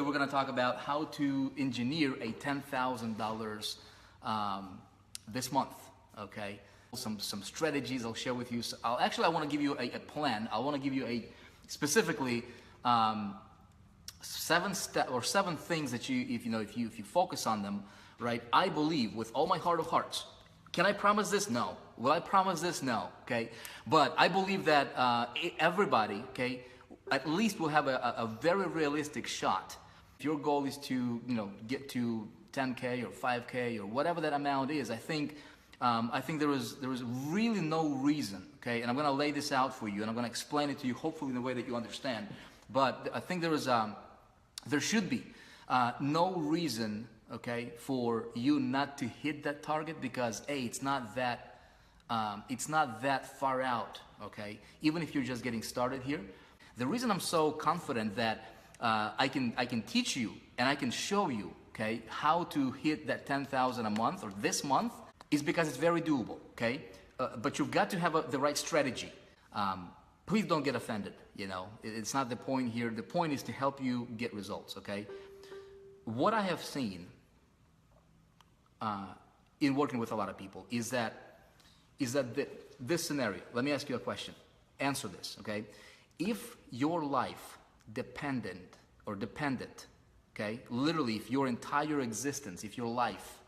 We're going to talk about how to engineer a $10,000 this month, okay? Some strategies I'll share with you. So I want to give you a plan. I want to give you specifically 7 things that if you focus on them, right? I believe with all my heart of hearts. Can I promise this? No. Will I promise this? No. Okay. But I believe that everybody, okay, at least will have a very realistic shot. If your goal is to get to 10K or 5K or whatever that amount is, I think there is really no reason, okay, and I'm going to lay this out for you, and I'm going to explain it to you, hopefully in a way that you understand. But I think there should be no reason, okay, for you not to hit that target, because it's not that far out, okay. Even if you're just getting started here, the reason I'm so confident that I can teach you and I can show you, okay, how to hit that 10,000 a month or this month is because it's very doable, okay? But you've got to have the right strategy. Please don't get offended, It's not the point here. The point is to help you get results, okay? What I have seen in working with a lot of people is that this scenario, let me ask you a question. Answer this, okay? If your life dependent, okay, literally if your entire existence, if your life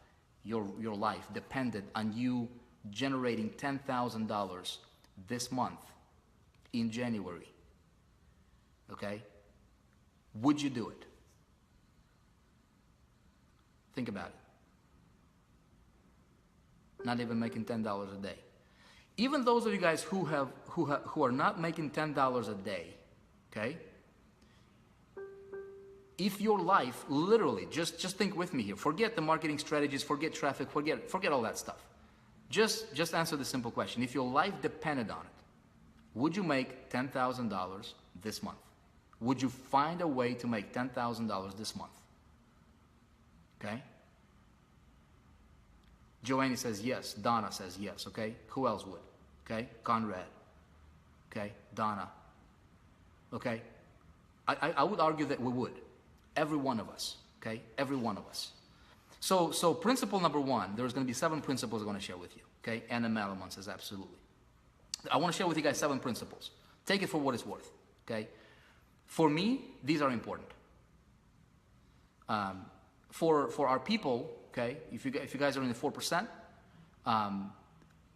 depended on you generating $10,000 this month in January, okay, would you do it? Think about it. Not even making $10 a day. Even those of you guys who are not making $10 a day, okay? If your life literally, just think with me here. Forget the marketing strategies, forget traffic, forget all that stuff. Just answer the simple question. If your life depended on it, would you make $10,000 this month? Would you find a way to make $10,000 this month? Okay? Joanne says yes. Donna says yes. Okay? Who else would? Okay? Conrad. Okay? Donna. Okay? I would argue that we would. Every one of us. Okay? Every one of us. So principle number 1, there's going to be 7 principles I'm going to share with you. Okay? Anna Malamon says absolutely. I want to share with you guys 7 principles. Take it for what it's worth. Okay? For me, these are important. For our people, okay, if you guys are in the 4%,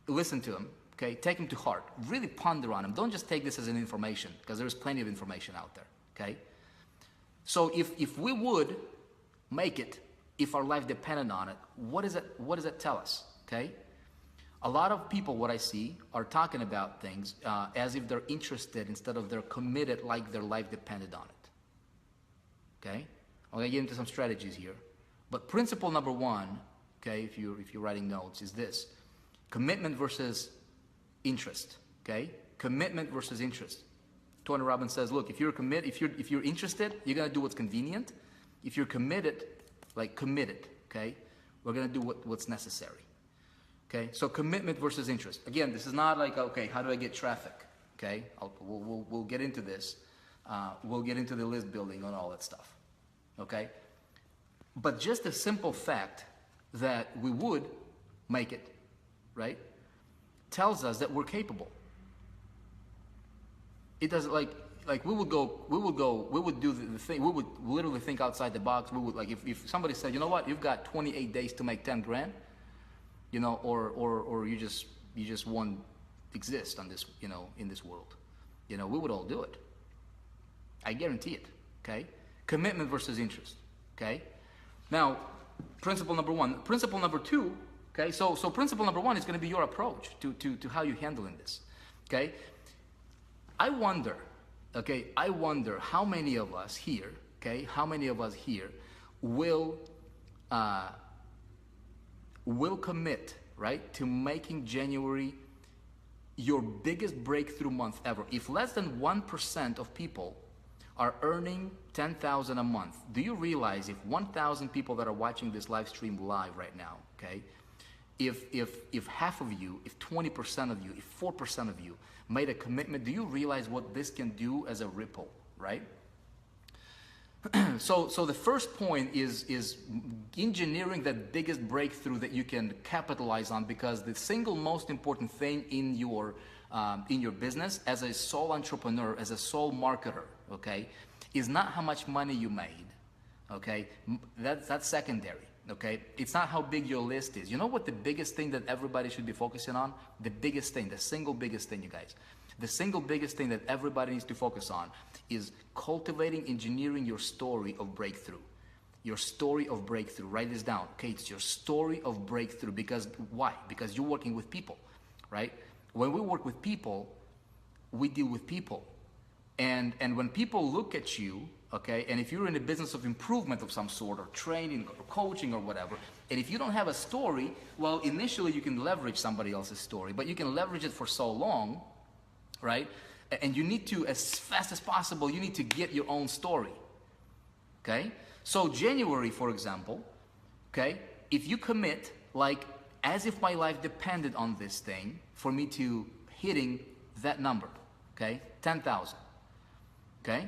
listen to them, okay, take them to heart, really ponder on them. Don't just take this as an information, because there's plenty of information out there, okay. So if we would make it, if our life depended on it, what does it tell us, okay? A lot of people, what I see, are talking about things as if they're interested instead of they're committed, like their life depended on it, okay. I'm going to get into some strategies here. But principle number 1, okay, if you're writing notes, is this: commitment versus interest. Okay, commitment versus interest. Tony Robbins says, look, if you're interested, you're gonna do what's convenient. If you're committed, okay, we're gonna do what's necessary. Okay, so commitment versus interest. Again, this is not like, okay, how do I get traffic? Okay, we'll get into this. We'll get into the list building and all that stuff. Okay. But just the simple fact that we would make it, right, tells us that we're capable. It doesn't we would do the thing, we would literally think outside the box. We would, like, if somebody said, you know what, you've got 28 days to make 10 grand, or you just won't exist on this, in this world. We would all do it. I guarantee it, okay? Commitment versus interest, okay? Now, principle number 1. Principle number 2, okay? So principle number 1 is going to be your approach to how you're handling this, okay? I wonder how many of us here, okay, will commit, right, to making January your biggest breakthrough month ever. If less than 1% of people are earning $10,000 a month, do you realize if 1,000 people that are watching this live stream live right now, okay, if half of you, if 20% of you, if 4% of you made a commitment, do you realize what this can do as a ripple, right? So the first point is engineering that biggest breakthrough that you can capitalize on, because the single most important thing in your business as a sole entrepreneur, as a sole marketer, okay, is not how much money you made, okay? That's secondary, okay? It's not how big your list is. You know what the biggest thing that everybody should be focusing on? The biggest thing, the single biggest thing, you guys. The single biggest thing that everybody needs to focus on is cultivating, engineering your story of breakthrough. Your story of breakthrough. Write this down, okay? It's your story of breakthrough. Because why? Because you're working with people, right? When we work with people, we deal with people. And when people look at you, okay, and if you're in a business of improvement of some sort, or training or coaching or whatever, and if you don't have a story, well, initially you can leverage somebody else's story, but you can leverage it for so long, right? And you need to, as fast as possible, you need to get your own story, okay? So January, for example, okay, if you commit, like, as if my life depended on this thing, for me to hitting that number, okay, 10,000, okay?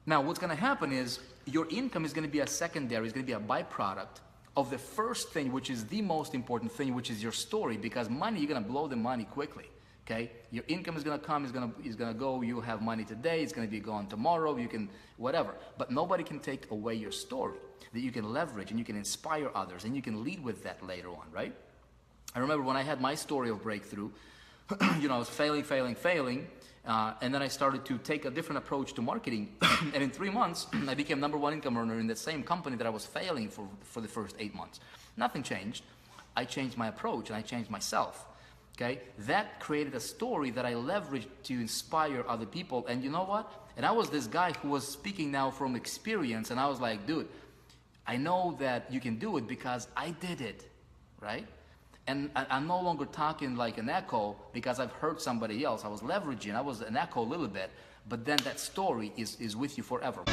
Now, what's gonna happen is your income is gonna be a secondary, it's gonna be a byproduct of the first thing, which is the most important thing, which is your story, because money, you're gonna blow the money quickly. Okay, your income is gonna come, is gonna go. You have money today, it's gonna be gone tomorrow. You can whatever, but nobody can take away your story that you can leverage and you can inspire others and you can lead with that later on, right? I remember when I had my story of breakthrough. You know, I was failing, and then I started to take a different approach to marketing. And in 3 months, I became #1 income earner in the same company that I was failing for the first 8 months. Nothing changed. I changed my approach and I changed myself. Okay, that created a story that I leveraged to inspire other people. And you know what? And I was this guy who was speaking now from experience, and I was like, dude, I know that you can do it because I did it, right? And I'm no longer talking like an echo because I've heard somebody else. I was leveraging, I was an echo a little bit, but then that story is with you forever.